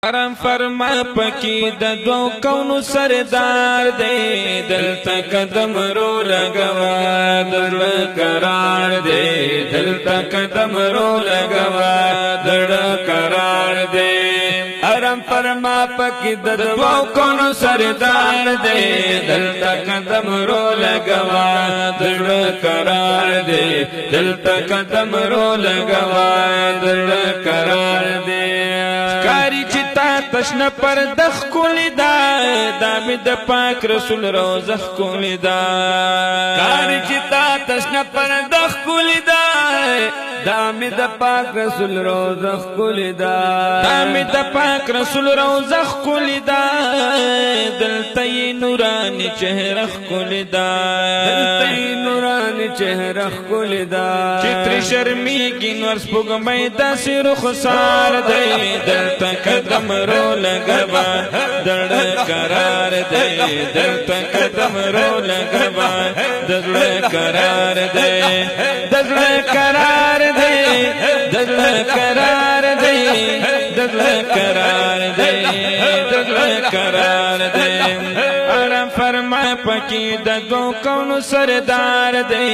حرم فرما پکی د دو کونو سردار دے دلتا قدم رو لگوا دل قرار دے دلتا قدم رو لگوا دل قرار دے حرم فرما پکی د دو کونو سردار دے دلتا قدم رو لگوا دل قرار دے دلتا قدم رو لگوا دل قرار دے کاری چتا تشنا پر دخ کولی دا دامی دا پاک رسول روزخ کولی دا کاری چتا تشنا پر دخ کولی دا دامی دا پاک رسول روزخ کولی دا دامی دا پاک رسول روزخ کولی دا دلتی نورانی چہرخ کولی دا دلتی نورانی چہرخ کولی دا چتر شرمی کی نورس پگمی دا سی رخصار دے دلتا قدم رو لگوا دل قرار دے دلتا قدم رو لگوا دل قرار دے دل قرار دے دل قرار دے دل قرار دے دل قرار دے حرم فرما پکی د دو کونو سردار دے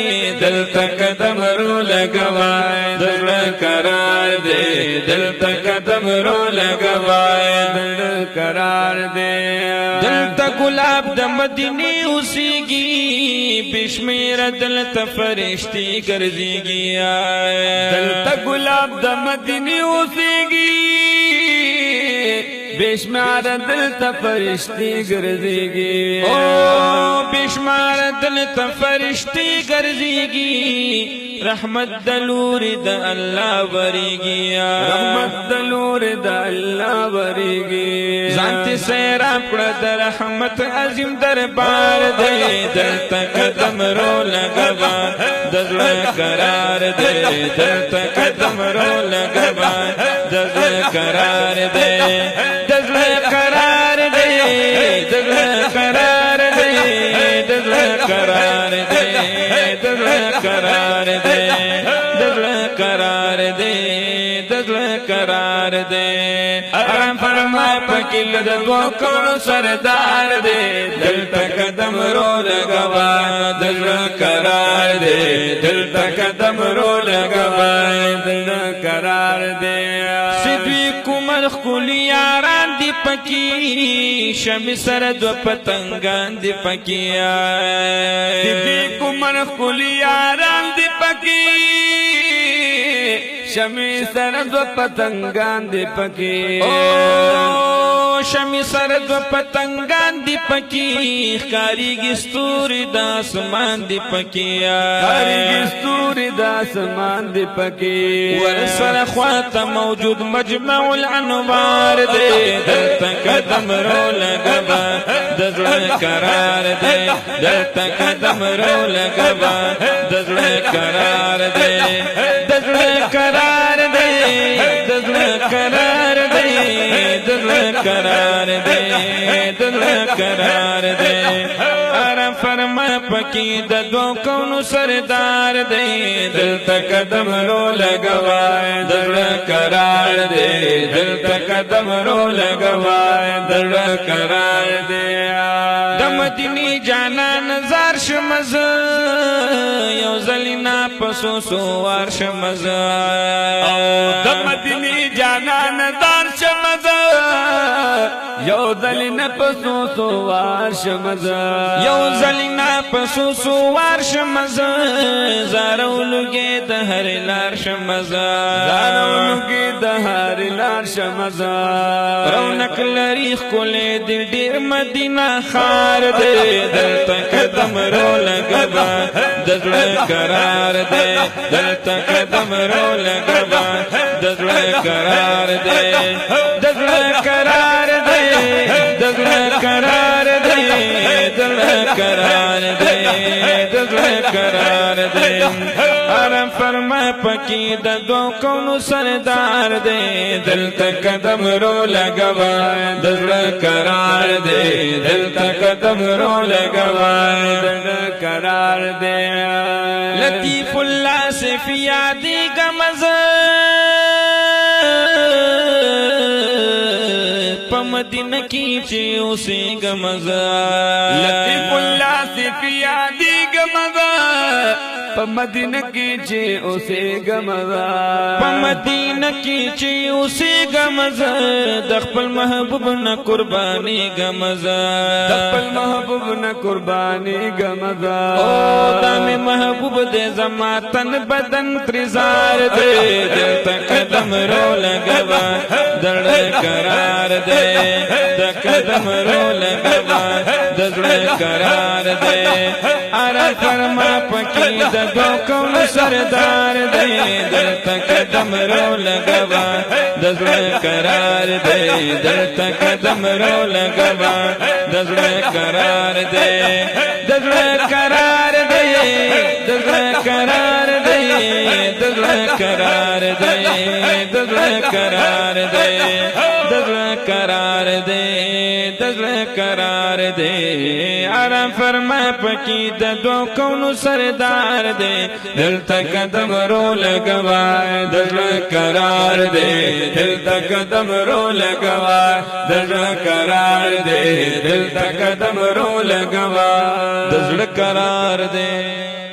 دلتا قدم رو لگوا دل قرار دے دلتا قدم رو لگوا دل قرار دے دلتا گلاب د مدینی اسیگی بشمیر دلتا فرشتی گرزیگی دلتا گلاب د مدینی اسیگی بشمار دلتا فرشتی گرزیگی بشمار دلتا فرشتی گرزیگی رحمت دلور دا اللہ وریگی رحمت دلور دا اللہ وریگی زانتی سیراب کڑا دا رحمت عظیم دربار دے دلتا قدم رو لگوا دل قرار دے دلتا قدم رو لگوا دل قرار دے دل قرار دے دل قرار دے دل قرار دے دل قرار دے دل قرار دے دل قرار دے حرم فرما پکل دو کونو سردار دے دلتا قدم رو لگوا دل قرار دے دلتا قدم رو لگوا دل قرار دے سدوی کمر خلی یاران دی پکی شمی سرد و پتنگان دی پکی سدوی کمر خلی یاران دی پکی شمی سرد و پتنگان دی پکی شمی سرد و پتنگان دی پکی کاریگی ستوری دا اسمان دی پکی کاریگی ستوری دا اسمان دی پکی ورسر خواتا موجود مجمع الانوار دے دلتا قدم رو لگوا دل قرار دے دلتا قدم رو لگوا دل قرار دے دل قرار دے دل قرار دے دل قرار دے دل قرار دے حرم فرما پکی د دو کونو سردار دے دلتا قدم رو لگوا دل قرار دے دلتا قدم رو لگوا دل قرار دے دمدنی جانا نظار شمز یو زلینا پسو سوار شمز دمدنی جانا نظار شمز یو زلینا پسو سوار شمز یو زلینا پسو سوار شمز زارولوگی دهر لار شمز زارولوگی دهر لار شمز رونق لریخ کلی دی دیر مدینہ خار دے دلتا قدم رو لگوا دل قرار دے دلتا قدم رو لگوا دل قرار دے دل قرار دے دل قرار دے دل قرار دے دل قرار دے حرم فرما پکی د دو کونو سردار دے دلتا قدم رو لگوا دل قرار دے دلتا قدم رو لگوا دل قرار دے لطیف اللہ سے فیادی گمز په مدینه کې چې اوسېږم زه لطیف الله صفی یادېږم زه په مدینه کې چې اوسېږم زه په مدینه کې چې اوسېږم زه د خپل محبوب نه قربانېږم زه د خپل محبوب نه قربانېږم زه او دا مې محبوب دی زما تن بدن ترې دی دلته قدم رو لګوه د زړه قرار دی د قدم رو لګوه د زړه قرار دی اره فرما پکې د دو کونو سردار دی دلته قدم رو لګوه د زړه قرار دی دلته قدم رو لګوه د زړه قرار دی د زړه قرار دی د زړه قرار دی د زړه قرار دی د زړه قرار دی د زړه قرار دی د زړه قرار دی آرام فرما پکې د دو کونو سردار دی دلته قدم رو لګوا د زړه قرار دی دلته قدم رو لګوا د زړه قرار دی دلته قدم رو لګوا د زړه قرار دی